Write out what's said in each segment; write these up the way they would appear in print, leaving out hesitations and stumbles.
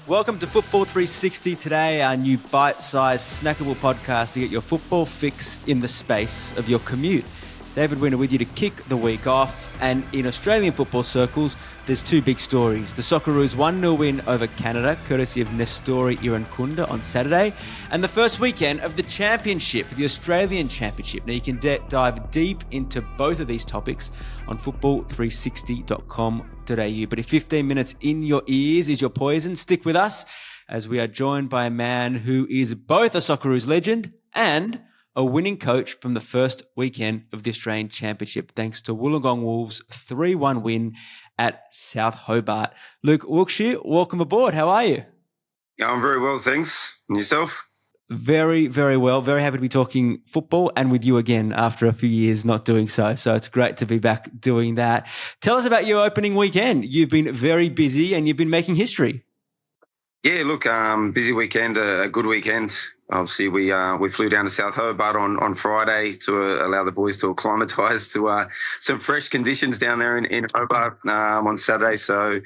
Welcome to Football360 Today, our new bite-sized, snackable podcast to get your football fix in the space of your commute. David Weiner with you to kick the week off. And in Australian football circles, there's two big stories. The Socceroos 1-0 win over Canada, courtesy of Nestori Irankunda on Saturday. And the first weekend of the Championship, the Australian Championship. Now, you can dive deep into both of these topics on football360.com.au. But if 15 minutes in your ears is your poison, stick with us as we are joined by a man who is both a Socceroos legend and a winning coach from the first weekend of the Australian Championship, thanks to Wollongong Wolves' 3-1 win at South Hobart. Luke Wilkshire, welcome aboard. How are you? Yeah, I'm very well, thanks. And yourself? Very, very well. Very happy to be talking football and with you again after a few years not doing so. So it's great to be back doing that. Tell us about your opening weekend. You've been very busy and you've been making history. Yeah, look, busy weekend, a good weekend. Obviously, we flew down to South Hobart on Friday to allow the boys to acclimatise to some fresh conditions down there in Hobart on Saturday. So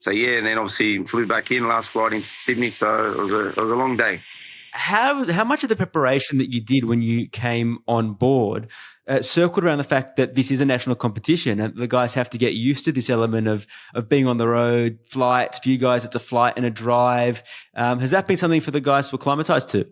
yeah, and then obviously flew back in last flight into Sydney. So it was a long day. How much of the preparation that you did when you came on board circled around the fact that this is a national competition and the guys have to get used to this element of being on the road, flights? For you guys, it's a flight and a drive. Has that been something for the guys to acclimatise to?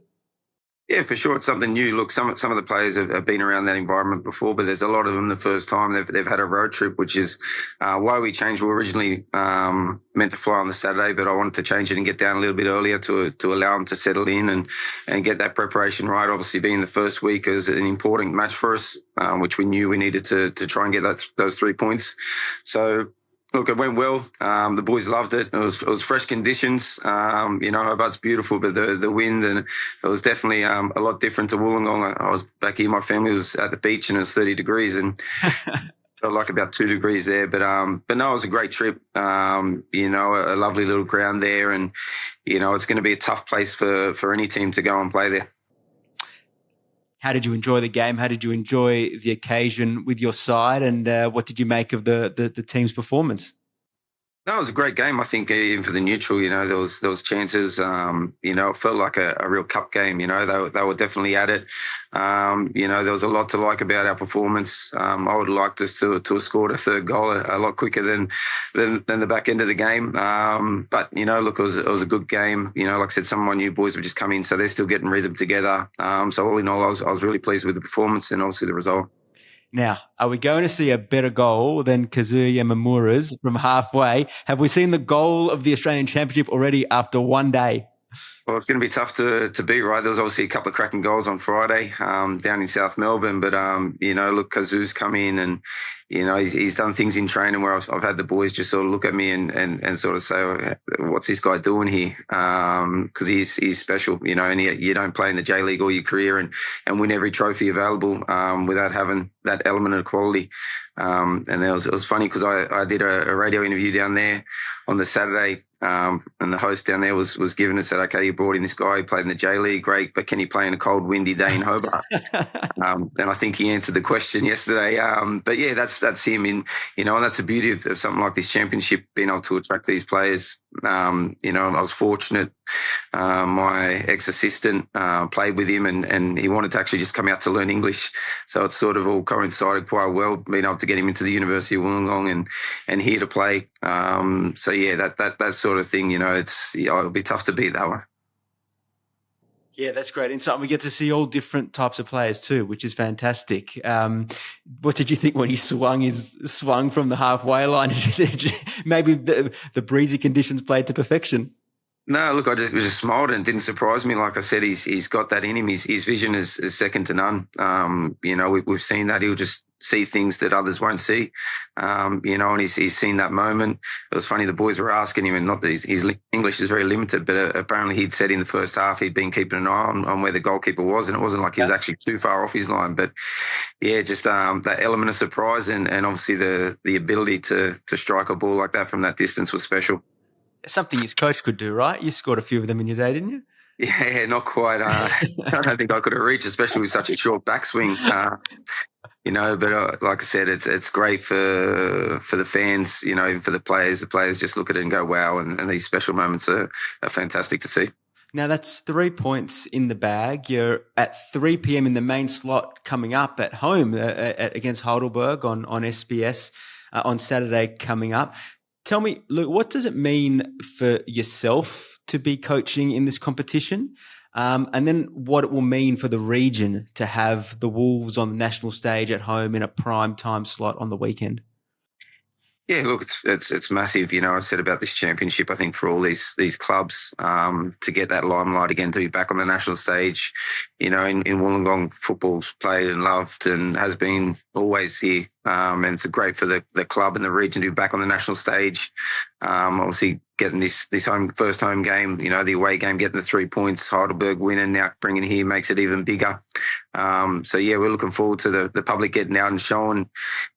Yeah, for sure. It's something new. Look, some of the players have been around that environment before, but there's a lot of them the first time they've had a road trip, which is why we changed. We were originally meant to fly on the Saturday, but I wanted to change it and get down a little bit earlier to allow them to settle in and get that preparation right. Obviously, being the first week is an important match for us, which we knew we needed to try and get those 3 points. So, look, it went well. The boys loved it. It was fresh conditions. Hobart's beautiful, but the wind, and it was definitely a lot different to Wollongong. I was back here. My family was at the beach, and it was 30 degrees, and felt like about 2 degrees there. But no, it was a great trip. A lovely little ground there, and it's going to be a tough place for any team to go and play there. How did you enjoy the game? How did you enjoy the occasion with your side? And what did you make of the team's performance? No, it was a great game. I think even for the neutral, there was chances. It felt like a real cup game. They were definitely at it. There was a lot to like about our performance. I would have liked us to have scored a third goal a lot quicker than the back end of the game. But look, it was a good game. Like I said, some of my new boys have just come in, so they're still getting rhythm together. So all in all, I was really pleased with the performance and obviously the result. Now, are we going to see a better goal than Kazuya Yamamura's from halfway? Have we seen the goal of the Australian Championship already after one day? Well, it's going to be tough to beat, right? There was obviously a couple of cracking goals on Friday down in South Melbourne. But, look, Kazu's come in and, he's done things in training where I've had the boys just sort of look at me and sort of say, what's this guy doing here? Because he's special, and you don't play in the J-League all your career and win every trophy available without having that element of quality. And it was funny because I did a radio interview down there on the Saturday. And the host down there was given and said, okay, you brought in this guy who played in the J-League, great, but can he play in a cold, windy day in Hobart? And I think he answered the question yesterday. But yeah, that's him. And that's the beauty of something like this championship, being able to attract these players. I was fortunate. My ex-assistant played with him and he wanted to actually just come out to learn English. So it sort of all coincided quite well, being able to get him into the University of Wollongong and here to play. So yeah, that sort of thing, it'll be tough to beat that one. Yeah, that's great insight. We get to see all different types of players too, which is fantastic. What did you think when he swung from the halfway line? Maybe the breezy conditions played to perfection. No, look, I just smiled and it didn't surprise me. Like I said, he's got that in him. His vision is second to none. We've seen that. He'll just see things that others won't see. And he's seen that moment. It was funny, the boys were asking him, and not that his English is very limited, but apparently he'd said in the first half he'd been keeping an eye on where the goalkeeper was, and it wasn't like he was actually too far off his line. But yeah, just that element of surprise and obviously the ability to strike a ball like that from that distance was special. Something his coach could do, right? You scored a few of them in your day, didn't you? Yeah, not quite. I don't think I could have reached, especially with such a short backswing. But like I said, it's great for the fans, even for the players. The players just look at it and go, wow, and these special moments are fantastic to see. Now that's 3 points in the bag. You're at 3 p.m. in the main slot coming up at home against Heidelberg on SBS on Saturday coming up. Tell me, Luke, what does it mean for yourself to be coaching in this competition? And then what it will mean for the region to have the Wolves on the national stage at home in a prime time slot on the weekend? Yeah, look, it's massive. I said about this championship. I think for all these clubs to get that limelight again, to be back on the national stage, in Wollongong, football's played and loved and has been always here. And it's great for the club and the region to be back on the national stage. Obviously, getting this first home game, the away game, getting the 3 points, Heidelberg winning, now bringing it here makes it even bigger. So yeah, we're looking forward to the public getting out and showing,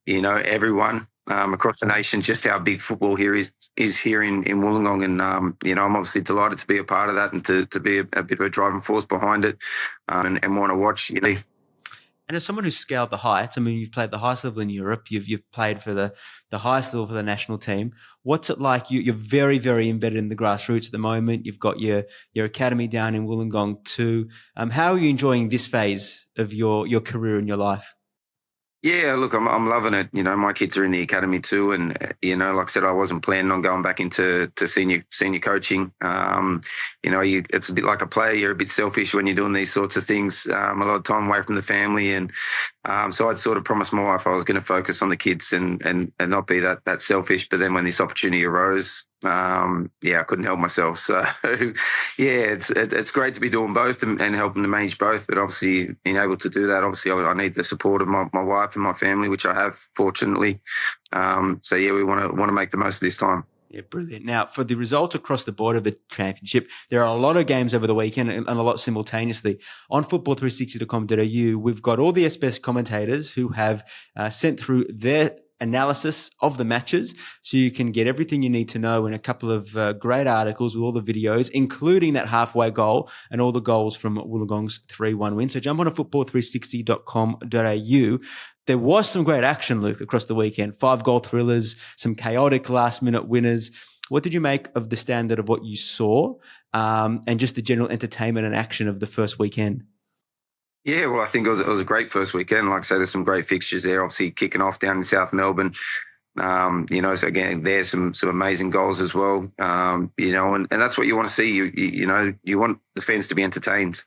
everyone across the nation just how big football here is here in Wollongong. And, I'm obviously delighted to be a part of that and to be a bit of a driving force behind it and want to watch, And as someone who's scaled the heights, I mean, you've played the highest level in Europe. You've played for the highest level for the national team. What's it like? You're very, very embedded in the grassroots at the moment. You've got your academy down in Wollongong too. How are you enjoying this phase of your career and your life? Yeah, look, I'm loving it. My kids are in the academy too, and like I said, I wasn't planning on going back into senior coaching. It's a bit like a player. You're a bit selfish when you're doing these sorts of things. A lot of time away from the family, and so I'd sort of promised my wife I was going to focus on the kids and not be that selfish. But then when this opportunity arose, I couldn't help myself. So yeah, it's great to be doing both and helping to manage both. But obviously, being able to do that, obviously, I need the support of my wife and my family, which I have, fortunately. So yeah, we want to make the most of this time. Yeah, brilliant. Now, for the results across the board of the championship, there are a lot of games over the weekend and a lot simultaneously. On football360.com.au, we've got all the SBS commentators who have sent through their analysis of the matches, so you can get everything you need to know in a couple of great articles with all the videos, including that halfway goal and all the goals from Wollongong's 3-1 win. So jump on to football360.com.au. There was some great action, Luke, across the weekend. 5-goal thrillers, some chaotic last-minute winners. What did you make of the standard of what you saw and just the general entertainment and action of the first weekend? Yeah, well, I think it was a great first weekend. Like I say, there's some great fixtures there. Obviously, kicking off down in South Melbourne. So again, there's some amazing goals as well. And that's what you want to see. You want the fans to be entertained.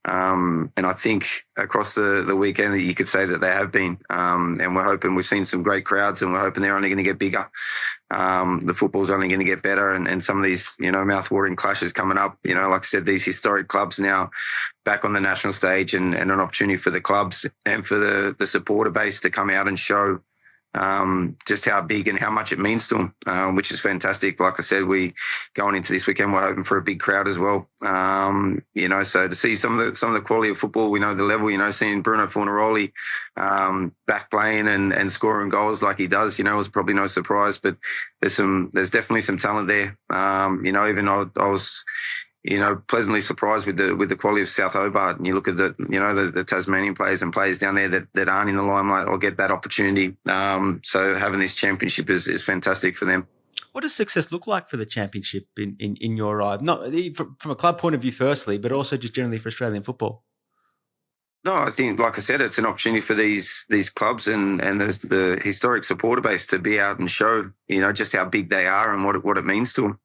And I think across the weekend that you could say that they have been. And we're hoping we've seen some great crowds, and we're hoping they're only going to get bigger. The football's only going to get better, and some of these, mouth-watering clashes coming up. Like I said, these historic clubs now back on the national stage, and an opportunity for the clubs and for the supporter base to come out and show just how big and how much it means to them, which is fantastic. Like I said, we going into this weekend, we're hoping for a big crowd as well. So to see some of the quality of football, we know the level. Seeing Bruno Fornaroli back playing and scoring goals like he does, was probably no surprise. But there's definitely some talent there. Even I was pleasantly surprised with the quality of South Hobart. And you look at the Tasmanian players and players down there that aren't in the limelight or get that opportunity. So having this championship is fantastic for them. What does success look like for the championship in your eye? Not from a club point of view, firstly, but also just generally for Australian football? No, I think, like I said, it's an opportunity for these clubs and the historic supporter base to be out and show, just how big they are and what it means to them.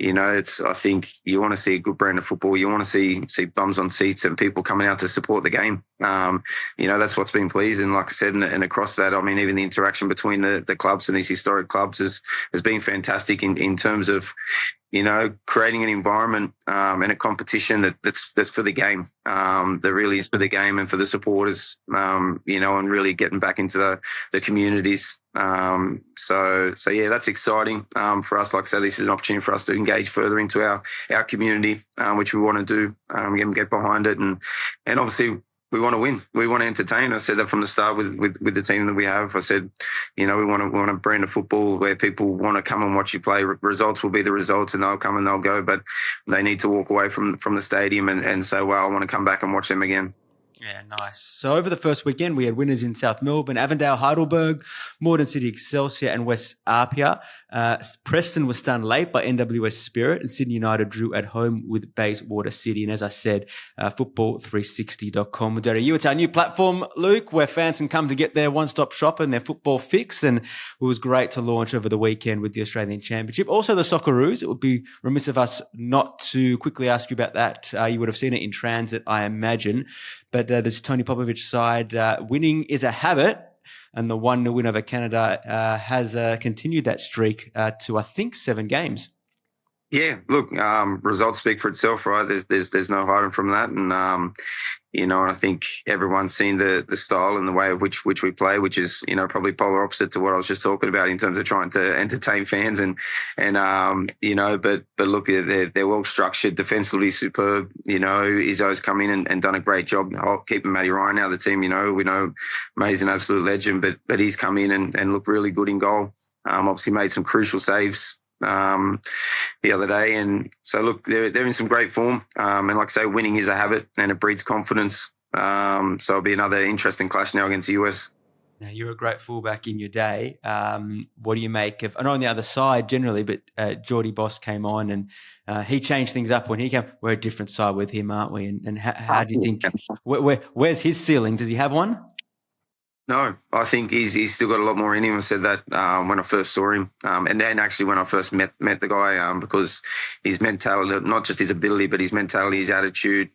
I think you want to see a good brand of football. You want to see bums on seats and people coming out to support the game. That's what's been pleasing. Like I said, and across that, I mean, even the interaction between the clubs and these historic clubs has been fantastic in terms of, creating an environment and a competition that's for the game, that really is for the game and for the supporters, and really getting back into the communities. So yeah, that's exciting for us. Like I said, this is an opportunity for us to engage further into our community, which we want to do, get behind it, and obviously, we want to win. We want to entertain. I said that from the start with the team that we have. I said, we want a brand of football where people want to come and watch you play. Results will be the results, and they'll come and they'll go, but they need to walk away from the stadium and say, well, I want to come back and watch them again. Yeah, nice. So over the first weekend, we had winners in South Melbourne, Avondale, Heidelberg, Morden City Excelsior and West Apia. Preston was stunned late by NWS Spirit, and Sydney United drew at home with Bayswater City. And as I said, football360.com.au. It's our new platform, Luke, where fans can come to get their one-stop shop and their football fix. And it was great to launch over the weekend with the Australian Championship. Also the Socceroos. It would be remiss of us not to quickly ask you about that. You would have seen it in transit, I imagine. But this Tony Popovich side, winning is a habit, and the 1-0 win over Canada has continued that streak to, I think, 7 games. Yeah, look, results speak for itself, right? There's no hiding from that, and and I think everyone's seen the style and the way of which we play, which is probably polar opposite to what I was just talking about in terms of trying to entertain fans and but look, they're well structured, defensively superb. Izzo's come in and done a great job keeping Matty Ryan out of the team. We know Matty's an absolute legend, but he's come in and looked really good in goal. Obviously made some crucial saves the other day, and so look, they're in some great form, and like I say, winning is a habit and it breeds confidence, so it'll be another interesting clash now against the US. Now, you're a great fullback in your day. What do you make of, I know on the other side generally, but Geordie Boss came on and he changed things up when he came. We're a different side with him, aren't we? And how do you think, where's his ceiling? Does he have one? No, I think he's still got a lot more in him. I said that when I first saw him, and then actually when I first met the guy, because his mentality, not just his ability, but his mentality, his attitude,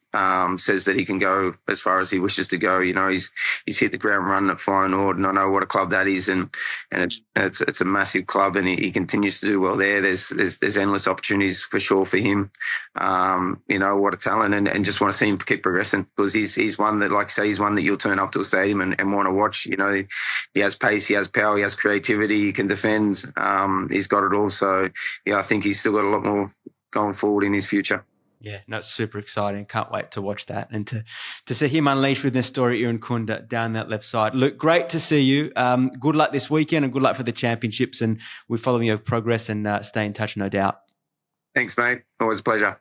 says that he can go as far as he wishes to go. He's hit the ground running at Feyenoord, and I know what a club that is, and it's a massive club, and he continues to do well there. There's endless opportunities for sure for him. What a talent, and just want to see him keep progressing, because he's one that, like I say, he's one that you'll turn up to a stadium and want to watch. He has pace, he has power, he has creativity, he can defend. He's got it all. So, I think he's still got a lot more going forward in his future. Yeah, no, it's super exciting. Can't wait to watch that and to see him unleash with Nestori Irankunda down that left side. Luke, great to see you. Good luck this weekend and good luck for the championships, and we're following your progress and stay in touch, no doubt. Thanks, mate. Always a pleasure.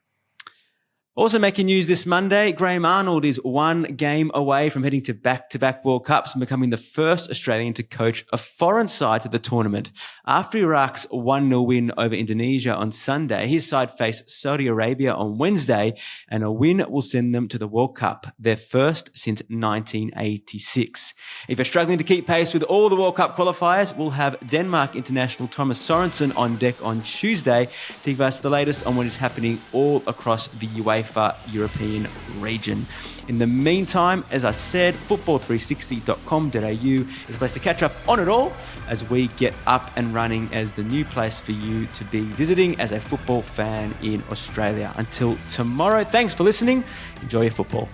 Also making news this Monday, Graham Arnold is 1 game away from heading to back-to-back World Cups and becoming the first Australian to coach a foreign side to the tournament. After Iraq's 1-0 win over Indonesia on Sunday, his side faced Saudi Arabia on Wednesday, and a win will send them to the World Cup, their first since 1986. If you're struggling to keep pace with all the World Cup qualifiers, we'll have Denmark international Thomas Sorensen on deck on Tuesday to give us the latest on what is happening all across the UEFA European region. In the meantime, as I said, football360.com.au is a place to catch up on it all as we get up and running as the new place for you to be visiting as a football fan in Australia. Until tomorrow, thanks for listening. Enjoy your football.